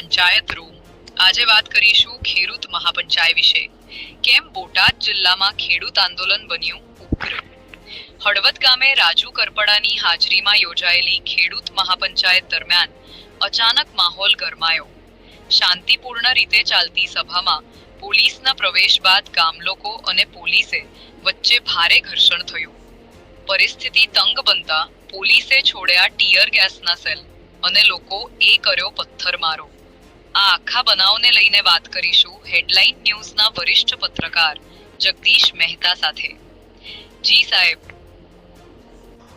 Panchayat room. આજે વાત કરીશું ખેડૂત મહાપંચાયત વિશે. કેમ બોટાદ જિલ્લામાં ખેડૂત આંદોલન બન્યું ઉગ્ર. હળવદ ગામે રાજુ કરપડાની હાજરીમાં યોજાયેલી ખેડૂત મહાપંચાયત દરમિયાન અચાનક માહોલ ગરમાયો. શાંતિપૂર્ણ રીતે ચાલતી સભામાં પોલીસના પ્રવેશ બાદ ગામલોકો અને પોલીસે વચ્ચે ભારે ઘર્ષણ થયું. પરિસ્થિતિ તંગ બનતા પોલીસે છોડ્યા ટીયર ગેસના સેલ અને લોકો એ કર્યો પથ્થરમારો. આ આખા બનાવને લઈને વાત કરીશું હેડલાઇન ન્યૂઝના વરિષ્ઠ પત્રકાર જગદીશ મહેતા સાથે. જી સાહેબ.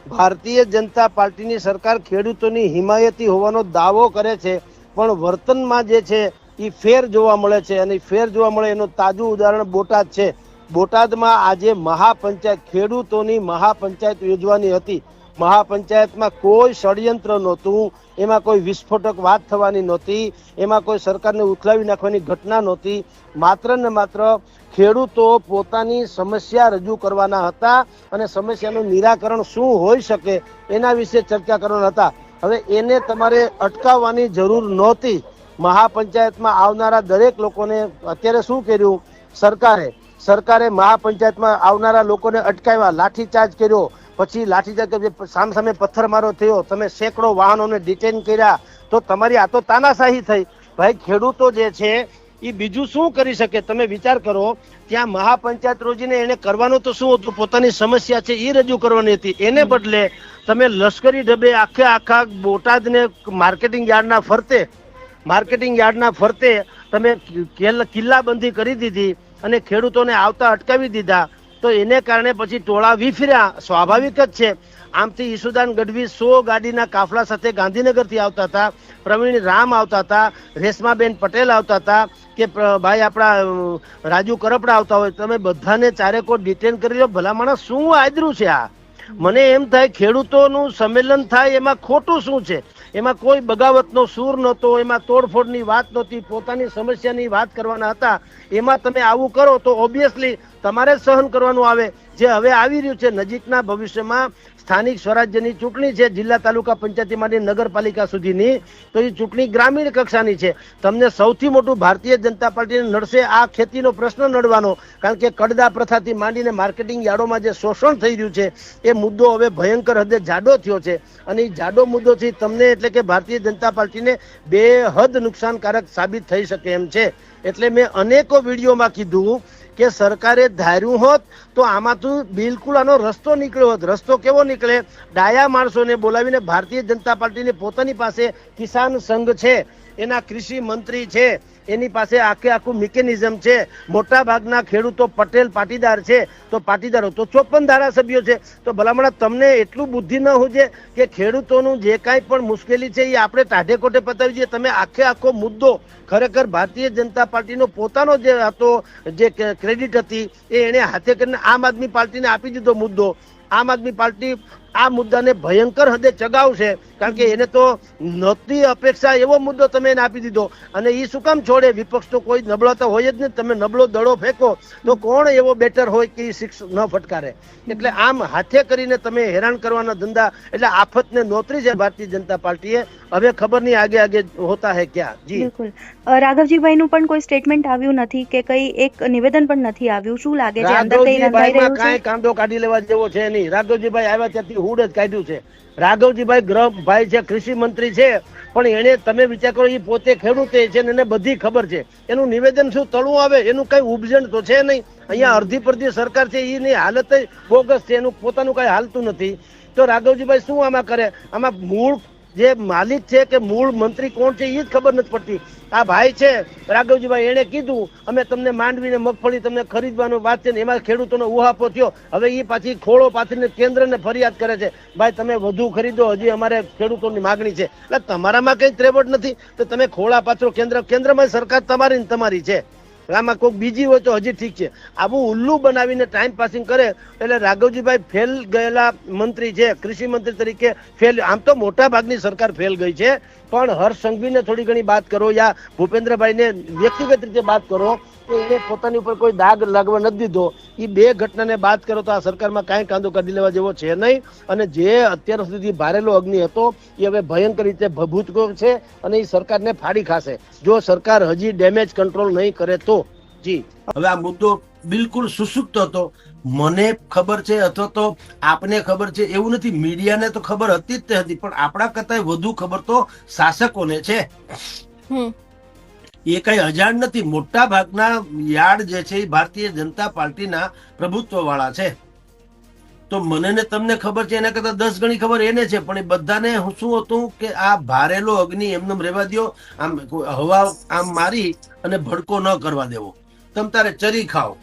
ભારતીય જનતા પાર્ટીની સરકાર ખેડૂતોની હિમાયતી હોવાનો દાવો કરે છે, પણ વર્તનમાં જે છે એ ફેર જોવા મળે છે. અને ફેર જોવા મળે એનું તાજું ઉદાહરણ બોટાદ છે. બોટાદમાં આજે મહાપંચાયત, ખેડૂતોની મહાપંચાયત યોજવાની હતી. મહાપંચાયતમાં કોઈ ષડયંત્ર નહોતું, એમાં કોઈ વિસ્ફોટક વાત થવાની નહોતી, એમાં કોઈ સરકારને ઉથલાવી નાખવાની ઘટના નહોતી. માત્ર ને માત્ર ખેડૂતો પોતાની સમસ્યા રજૂ કરવાના હતા અને સમસ્યાનું નિરાકરણ શું હોઈ શકે એના વિશે ચર્ચા કરવાના હતા. હવે એને તમારે અટકાવવાની જરૂર નહોતી. મહાપંચાયતમાં આવનારા દરેક લોકોને અત્યારે શું કર્યું સરકારે મહાપંચાયતમાં આવનારા લોકોને અટકાવ્યા, લાઠીચાર્જ કર્યો. પછી લાઠીચાર્જ સામે પથ્થરમારો થયો, તમે સેંકડો વાહનોને ડિટેન કર્યા. તો તમારી આ તો તાનાશાહી થઈ. ભાઈ ખેડૂતો જે છે એ બીજું શું કરી શકે? તમે વિચાર કરો, ત્યાં મહાપંચાયત રોજીને એને કરવાનું તો શું હતું? પોતાની સમસ્યા છે એ રજૂ કરવાની હતી. એને બદલે તમે લશ્કરી ઢબે આખા બોટાદને માર્કેટિંગ યાર્ડના ફરતે તમે કિલ્લાબંધી કરી દીધી અને ખેડૂતોને આવતા અટકાવી દીધા. તો એને કારણે પછી ટોળા વિફર્યા. સ્વાભાવિક જ છે. આમથી ઈસુદાન ગઢવી 100 ગાડીના કાફલા સાથે ગાંધીનગરથી આવતા હતા, પ્રવીણ રામ આવતા હતા, રેશમાબેન પટેલ આવતા હતા, કે ભાઈ આપણા રાજુ કરપડા આવતા હોય. તમે બધાને ચારેકો ડિટેન કરી લો. ભલા માણસ શું આદરું છે આ? મને એમ થાય ખેડૂતોનું સંમેલન થાય એમાં ખોટું શું છે? એમાં કોઈ બગાવતનો સૂર નહોતો, એમાં તોડફોડની વાત નહોતી, પોતાની સમસ્યાની વાત કરવાના હતા. એમાં તમે આવું કરો તો ઓબ્વિયસલી તમારે જ સહન કરવાનું આવે. જે હવે આવી રહ્યું છે નજીકના ભવિષ્યમાં સ્થાનિક સ્વરાજ્યની ચૂંટણી છે, જિલ્લા તાલુકા પંચાયતી માંડી નગરપાલિકા સુધીની. તો એ ચૂંટણી ગ્રામીણ કક્ષાની છે. તમને સૌથી મોટું ભારતીય જનતા પાર્ટીને નડશે આ ખેતીનો પ્રશ્ન નડવાનો. કારણ કે કડદા પ્રથાથી માંડીને માર્કેટિંગ યાર્ડોમાં જે શોષણ થઈ રહ્યું છે એ મુદ્દો હવે ભયંકર હદે જાડો થયો છે. અને એ જાડો મુદ્દોથી તમને એટલે કે ભારતીય જનતા પાર્ટીને બેહદ નુકસાનકારક સાબિત થઈ શકે એમ છે. એટલે મેં અનેકો વિડીયોમાં કીધું કે સરકારે ધાર્યું હોત તો આમાંથી બિલકુલ આનો રસ્તો નીકળ્યો હોત. રસ્તો કેવો નીકળે? ડાયા માણસોને બોલાવીને ભારતીય જનતા પાર્ટીની પોતાની પાસે કિસાન સંઘ છે, એના કૃષિ મંત્રી છે, એની પાસે આખું મિકેનિઝમ છે. મોટા ભાગના ખેડૂતો પટેલ પાટીદાર છે, તો પાટીદારો તો 54 ધારાસભ્યો છે. તો ભલામણ તમને એટલું બુદ્ધિ ન હોય કે ખેડૂતોનું જે કાંઈ પણ મુશ્કેલી છે એ આપણે ટાઢે કોઠે પતાવી દઈએ. તમે આખો મુદ્દો ખરેખર ભારતીય જનતા પાર્ટીનો પોતાનો જે હતો, જે ક્રેડિટ હતી, એ એણે હાથે કરીને આમ આદમી પાર્ટીને આપી દીધો મુદ્દો. આમ આદમી પાર્ટી આ મુદ્દાને ભયંકર હદે ચગાવશે. કારણ કે એને તો નહોતી અપેક્ષા એવો મુદ્દો તમે એને આપી દીધો. અને એ શું કામ છોડે? વિપક્ષ તો કોઈ નબળો તો હોય જ નહીં. તમે નબળો દડો ફેંકો તો કોણ એવો બેટર હોય કે એ શિક્ષ ન ફટકારે? એટલે આમ હાથે કરીને તમે હેરાન કરવાના ધંધા, એટલે આફતને નોતરી છે ભારતીય જનતા પાર્ટીએ. હવે ખબર નહીં આગે હોતા હે ક્યાં. જી બિલકુલ. રાઘવજીભાઈ નું પણ કોઈ સ્ટેટમેન્ટ આવ્યું નથી કે કઈ એક નિવેદન પણ નથી આવ્યું. શું લાગે છે અંદર કઈ રંધાઈ રહ્યું છે? કાંઈ કાંદો કાઢી લેવા જેવો છે નહીં. રાઘવજીભાઈ આવ્યા ત્યાંથી હુડ જ કાઢ્યું છે. રાઘવજીભાઈ ગૃહભાઈ છે, કૃષિ મંત્રી છે, પણ એને તમે વિચાર કરો એ પોતે ખેડૂતે છે ને એને બધી ખબર છે. એનું નિવેદન શું તળું આવે? એનું કઈ ઉપજણ તો છે નહીં. અહીંયા અડધી પડધી સરકાર છે, એની હાલત બોગસ છે, એનું પોતાનું કઈ હાલતું નથી. તો રાઘવજીભાઈ શું આમાં કરે? આમાં મૂળ જે માલિક છે કે મૂળ મંત્રી કોણ છે એ જ ખબર નથી પડતી. આ ભાઈ છે રાઘવજીભાઈ, એને કીધું અમે તમને માંડવીને મગફળી તમને ખરીદવાનું વાત છે ને એમાં ખેડૂતોનો ઉહાપો થયો. હવે એ પાછી ખોળો પાથરીને કેન્દ્રને ફરિયાદ કરે છે, ભાઈ તમે વધુ ખરીદો, હજી અમારે ખેડૂતોની માગણી છે. એટલે તમારામાં કઈ ત્રેવડ નથી તો તમે ખોળા પાથરો. કેન્દ્રમાં સરકાર તમારી છે. આમાં કોઈક બીજી હોય તો હજી ઠીક છે. આવું ઉલ્લુ બનાવીને ટાઈમ પાસિંગ કરે એટલે રાઘવજીભાઈ ફેલ ગયેલા મંત્રી છે, કૃષિ મંત્રી તરીકે ફેલ. આમ તો મોટા ભાગની સરકાર ફેલ ગઈ છે. પણ હર્ષ સંઘવીને થોડી ઘણી વાત કરો યા ભૂપેન્દ્રભાઈને વ્યક્તિગત રીતે વાત કરો કે એને પોતાની ઉપર કોઈ દાગ લાગવા નથી દીધો. એ બે ઘટનાને બાદ કરો તો આ સરકારમાં કાંઈ કાંદો કાઢી લેવા જેવો છે નહીં. અને જે અત્યાર સુધી ભારેલો અગ્નિ હતો એ હવે ભયંકર રીતે ભભૂત છે અને એ સરકારને ફાડી ખાશે જો સરકાર હજી ડેમેજ કંટ્રોલ નહીં કરે તો. જી હવે આ મુદ્દો બિલકુલ સુસુપ્ત હતો. મને ખબર છે અથવા તો આપને ખબર છે એવું નથી, મીડિયાને તો ખબર હતી જ તે હતી, પણ આપણા કરતા વધુ ખબર તો શાસકોને છે. એ કઈ અજાણ નથી. મોટા ભાગના યાર્ડ જે છે એ ભારતીય જનતા પાર્ટીના પ્રભુત્વ વાળા છે. તો મને ને તમને ખબર છે એના કરતા 10 ગણી ખબર એને છે. પણ એ બધાને શું હતું કે આ ભારેલો અગ્નિ એમને રહેવા દો, આમ હવા આમ મારી અને ભડકો ન કરવા દેવો, તમ તારે ચરી ખાઓ.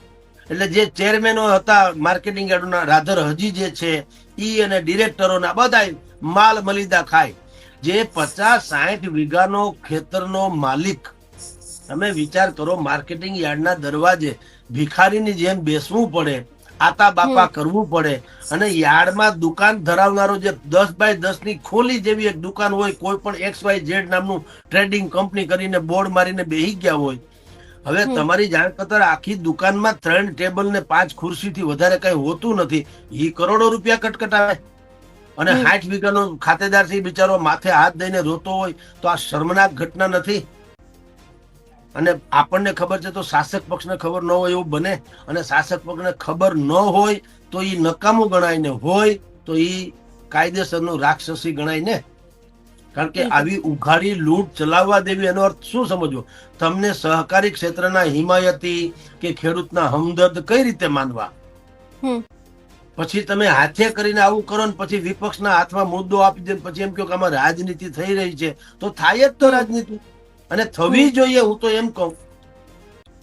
એટલે જે ચેરમેનો હતા માર્કેટિંગ યાર્ડના, રાધર હજી જે છે ઈ અને ડિરેક્ટરોના બધા માલ મલીદા ખાય. જે 50-60 વીઘાનો ખેતરનો માલિક, તમે વિચાર કરો, માર્કેટિંગ યાર્ડના દરવાજે ભિખારીની જેમ બેસવું પડે, આતા બાપા કરવું પડે, અને યાર્ડમાં દુકાન ધરાવનારો જે 10 બાય 10 ની ખોલી જેવી એક દુકાન હોય, કોઈ પણ XYZ નામનું ટ્રેડિંગ કંપની કરીને બોર્ડ મારીને બેહી ગયા હોય. હવે તમારી જાણ કરતા આખી દુકાનમાં 3 ટેબલ ને 5 ખુરશીથી વધારે કઈ હોતું નથી. ઈ કરોડો રૂપિયા કટકટાવે અને 60 વીઘાનો ખાતેદાર છે બિચારો માથે હાથ દઈને રોતો હોય. તો આ શર્મનાક ઘટના નથી? અને આપણને ખબર છે તો શાસક પક્ષને ખબર ન હોય એવું બને? અને શાસક પક્ષને ખબર ન હોય તો ઈ નકામું ગણાય ને હોય તો ઈ કાયદેસરનું રાક્ષસી ગણાય ને. કારણ કે આવી ઉઘાડી લૂંટ ચલાવવા દેવી એનો અર્થ શું સમજવો? તમને સહકારી ક્ષેત્રના હિમાયતી કે ખેડૂતના હમદર્દ કઈ રીતે માનવા? પછી તમે હાથે કરીને આવું કરો ને પછી વિપક્ષના હાથમાં મુદ્દો આપી દે પછી એમ કહો કે આમાં રાજનીતિ થઈ રહી છે. તો થાય જ તો રાજનીતિ, અને થવી જોઈએ. હું તો એમ કહું,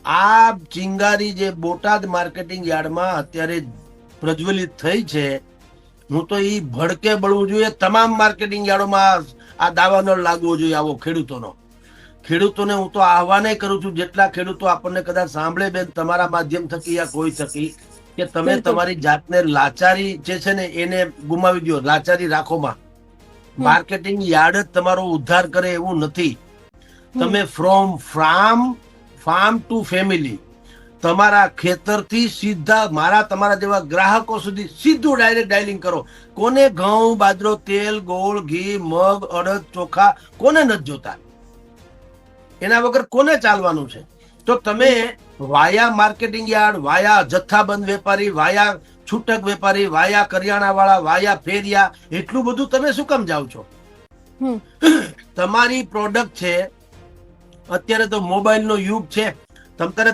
આ ચિંગારી જે બોટાદ માર્કેટિંગ યાર્ડમાં અત્યારે પ્રજ્વલિત થઈ છે, હું તો ઈ ભડકે બળવું જોઈએ. તમામ માર્કેટિંગ યાર્ડોમાં આ દાવા ન લાગવો જોઈએ આવો ખેડૂતોનો. ખેડૂતોને હું તો આહવાન કરું છું, જેટલા ખેડૂતો આપણને કદાચ સાંભળે બેન તમારા માધ્યમ થકી યા કોઈ થકી, કે તમે તમારી જાતને લાચારી જે છે ને એને ગુમાવી દો. લાચારી રાખોમાં. માર્કેટિંગ યાર્ડ જ તમારો ઉદ્ધાર કરે એવું નથી. તમે ફ્રોમ ફાર્મ ટુ ફેમિલી, તમારા ખેતરથી સીધા મારા તમારા જેવા ગ્રાહકો સુધી સીધું ડાયરેક્ટ ડાયલિંગ કરો. કોને ઘઉં, બાજરો, તેલ, ગોળ, ઘી, મગ, અડદ, ચોખા કોને નથી જોતા? એના વગર કોને ચાલવાનું છે? તો તમે વાયા માર્કેટિંગ યાર્ડ, વાયા જથ્થાબંધ વેપારી, વાયા છૂટક વેપારી, વાયા કરિયાણા વાળા, વાયા ફેરિયા, એટલું બધું તમે શું કામ જાઓ છો? તમારી પ્રોડક્ટ છે, અત્યારે તો મોબાઈલ નો યુગ છે.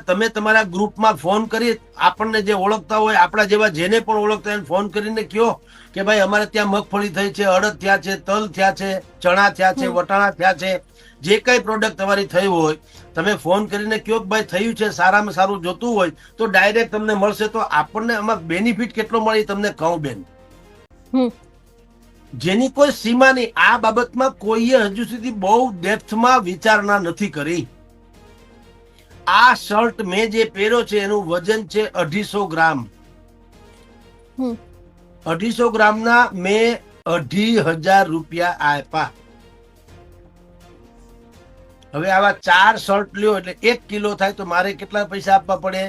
તમે તમારા ગ્રુપમાં ફોન કરી, આપણને જે ઓળખતા હોય આપણા જેવા જેને પણ ઓળખતા હોય ફોન કરીને કહો કે ભાઈ અમારે ત્યાં મગફળી થઈ છે, અડદ થયા છે, તલ થયા છે, ચણા થયા છે, વટાણા થયા છે, જે કઈ પ્રોડક્ટ તમારી થઈ હોય તમે ફોન કરીને કહો કે ભાઈ થયું છે, સારામાં સારું જોતું હોય તો ડાયરેક્ટ તમને મળશે. તો આપણને આમાં બેનિફિટ કેટલો મળે તમને કહું બેન, જેની કોઈ સીમા નહીં. આ બાબતમાં કોઈએ હજુ સુધી બહુ ડેપ્થમાં વિચારણા નથી કરી. આ શર્ટ મેં જે પહેર્યો છે એનું વજન છે 250 ગ્રામ. 250 ગ્રામના મેં 2,500 રૂપિયા આપ્યા. હવે આવા 4 શર્ટ લ્યો એટલે 1 કિલો થાય તો મારે કેટલા પૈસા આપવા પડે?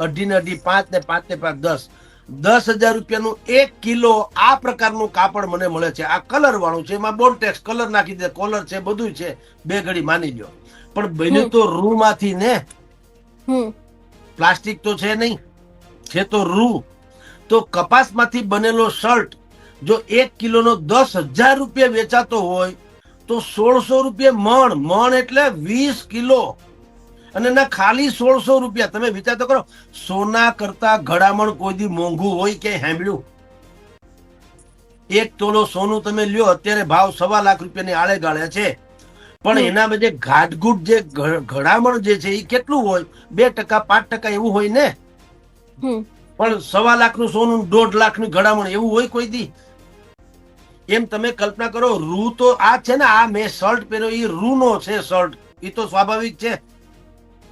2.5 ને 2.5 5 ને 5 ને 5 10,000 રૂપિયાનું 1 કિલો આ પ્રકારનું કાપડ મને મળે છે. આ કલર વાળું છે, એમાં બોન્ટેક્સ કલર નાખી દે, કોલર છે, બધું છે, 2 ઘડી માની લ્યો. પણ બન્યું તો રૂ માંથી ને, પ્લાસ્ટિક તો છે નહીં, છે તો રૂ. તો કપાસમાંથી બનેલો શર્ટ જો 1 કિલોનો 10,000 રૂપિયા વેચાતો હોય તો 1,600 રૂપિયા મણ એટલે 20 કિલો. અને ના ખાલી 1,600 રૂપિયા. તમે વિચાર તો કરો, સોના કરતા ઘડામણ કોઈ દી મોંઘું હોય કે સાંભળ્યું? 1 તોલો સોનું તમે લ્યો અત્યારે ભાવ 1.25 લાખ રૂપિયાની આળે ગાળે છે. પણ એના જે ઘાટઘૂટ જે ઘડામણ જે છે એ કેટલું હોય? 2% 5% એવું હોય ને. પણ 1.25 લાખનું સોનું 1.5 લાખનું ઘડામણ એવું હોય કોઈ દી? એમ તમે કલ્પના કરો. રૂ તો આ છે ને, આ મેં શર્ટ પહેર્યો એ રૂનો છે શર્ટ, એ તો સ્વાભાવિક છે.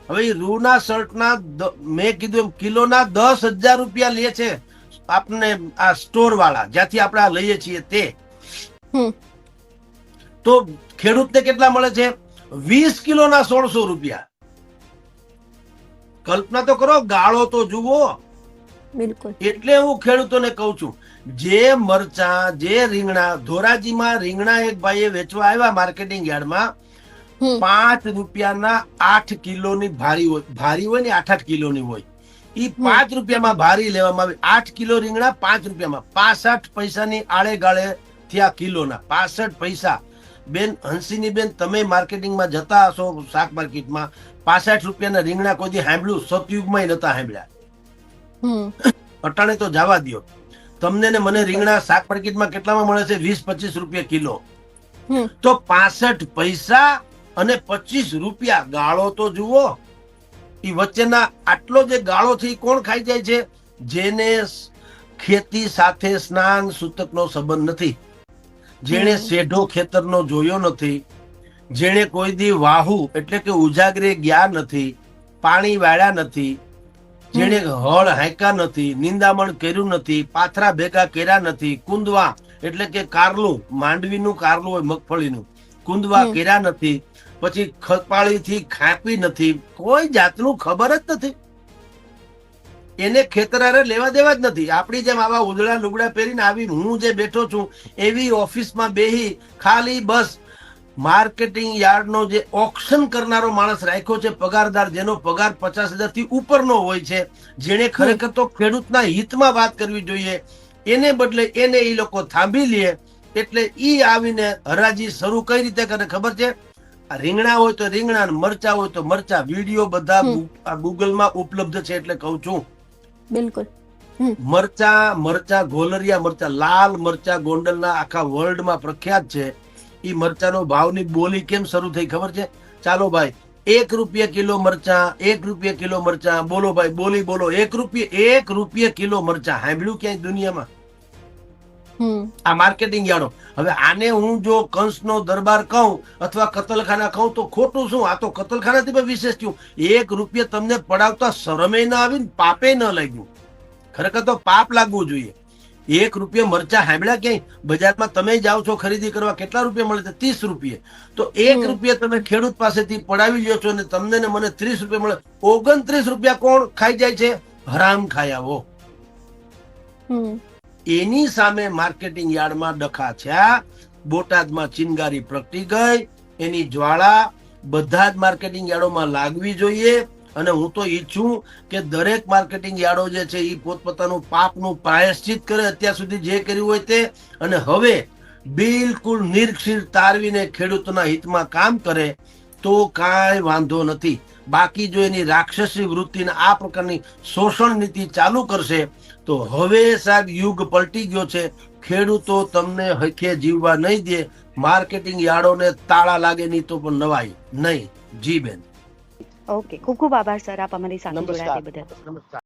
હવે એ રૂના શર્ટના મેં કીધું એમ કિલોના 10,000 રૂપિયા લે છે આપને આ સ્ટોર વાળા, જ્યાંથી આપણે લઈએ છીએ તે. તો ખેડૂતને કેટલા મળે છે? 20 કિલોના 1600 રૂપિયા. કલ્પના તો કરો, ગાળો તો જુઓ. બિલકુલ. એટલે હું ખેડૂતોને કહું છું, જે મરચા, જે રીંગણા, ધોરાજીમાં રીંગણા એક ભાઈએ વેચવા આવ્યા માર્કેટિંગ યાર્ડમાં, 5 રૂપિયાના 8 કિલોની ભારી હોય ને 8 કિલોની હોય, ઈ 5 રૂપિયામાં ભારી લેવામાં આવી. 8 કિલો રીંગણા 5 રૂપિયામાં, 65 પૈસાની આળે ગાળે થયા કિલોના, 65 પૈસા. બેન હંસીની બેન, તમે માર્કેટિંગમાં જતા હશો, શાક માર્કેટમાં 65 રૂપિયાના રીંગણા કોઈ દી સાંભળ્યું? સતયુગમાં નતા સાંભળ્યા. અટાણે તો જવા દ્યો. તમને ને મને રીંગણા શાક માર્કેટમાં કેટલામાં મળે છે? 20-25 રૂપિયા કિલો. તો 65 પૈસા અને 25 રૂપિયા, ગાળો તો જુઓ. ઈ વચ્ચેના આટલો જે ગાળો છે ઈ કોણ ખાઈ જાય છે? જેને ખેતી સાથે સ્નાન સૂતકનો સંબંધ નથી, જેણે શેઢો ખેતરનો જોયો નથી, જેણે કોઈ દી વાહુ એટલે કે ઉજાગરે ગયા નથી, પાણી વાળ્યા નથી, જેણે હળ હાંક્યા નથી, નિંદામણ કર્યું નથી, પાથરા ભેગા કર્યા નથી, કુંદવા એટલે કે કારલું, માંડવીનું કારલું હોય મગફળીનું, કુંદવા કર્યા નથી, પછી ખપાળીથી ખાપી નથી, કોઈ જાતનું ખબર જ નથી. એને ખેતર હારે લેવા દેવા જ નથી. આપણી જેમ આવા ઉજળા લુગડા પહેરીને આવી હું જે બેઠો છું એવી ઓફિસમાં બેહી ખાલી બસ માર્કેટિંગ યાર્ડનો જે ઓક્શન કરનારો માણસ રાખ્યો છે, પગારદાર, જેનો પગાર 50,000 થી ઉપરનો હોય છે, જેને ખરેખર તો ખેડૂતના હિતમાં વાત કરવી જોઈએ, એને બદલે એને એ લોકો થાંભી લે. એટલે ઈ આવીને હરાજી શરૂ કઈ રીતે કરે ખબર છે? રીંગણા હોય તો રીંગણા, મરચા હોય તો મરચા. વિડીયો બધા ગૂગલમાં ઉપલબ્ધ છે, એટલે કહું છું. બિલકુલ. મરચા ગોલરિયા મરચા, લાલ મરચા ગોંડલના આખા વર્લ્ડમાં પ્રખ્યાત છે. ઈ મરચાનો ભાવની બોલી કેમ શરૂ થઈ ખબર છે? ચાલો ભાઈ, 1 રૂપિયા કિલો મરચા, 1 રૂપિયા કિલો મરચા, બોલો ભાઈ, બોલી બોલો. 1 રૂપિયા કિલો મરચા સાંભળ્યું ક્યાંય દુનિયામાં? આ માર્કેટિંગ યાર્ડો. હવે આને હું જો કંસનો દરબાર કહું અથવા કતલખાના કહું તો ખોટું શું? આ તો કતલખાનાથી પણ વિશેષ થયું. 1 રૂપિયા તમને પડાવતા શરમે ન આવી, પાપે ન લાગ્યું. ખરેખર તો પાપ લાગવું જોઈએ. 1 રૂપિયા મરચા સાંભળ્યા ક્યાંય? બજારમાં તમે જાઓ છો ખરીદી કરવા, કેટલા રૂપિયા મળે છે? 30 રૂપિયા. તો 1 રૂપિયા તમે ખેડૂત પાસેથી પડાવી લ્યો છો અને તમને ને મને 30 રૂપિયા મળે. 29 રૂપિયા કોણ ખાઈ જાય છે? હરામ ખાયાઓ. એની સામે માર્કેટિંગ યાર્ડમાં ડખા થયા. બોટાદમાં ચિનગારી પ્રગટી ગઈ. એની જ્વાળા બધા જ માર્કેટિંગ યાર્ડોમાં લાગવી જોઈએ. અને હું તો ઈચ્છું કે દરેક માર્કેટિંગ યાર્ડો જે છે એ પોતપોતાનું પાપનું પ્રાયશ્ચિત કરે, અત્યાર સુધી જે કર્યું હોય તે, અને હવે બિલકુલ નિર્ક્ષીર તારવીને ખેડૂતોના હિતમાં કામ કરે તો કાંઈ વાંધો નથી. બાકી જો એની રાક્ષસી વૃત્તિને આ પ્રકારની શોષણ નીતિ ચાલુ કરશે તો હવે સાહેબ યુગ પલટી ગયો છે. ખેડૂતો તમને હખે જીવવા નહીં દે. માર્કેટિંગ યાર્ડોને તાળા લાગે નહીં તો પણ નવાય નહીં. જી બેન. ઓકે, ખૂબ ખૂબ આભાર સર, આપ અમારી સાથે જોડાયા તે બદલ. નમસ્કાર.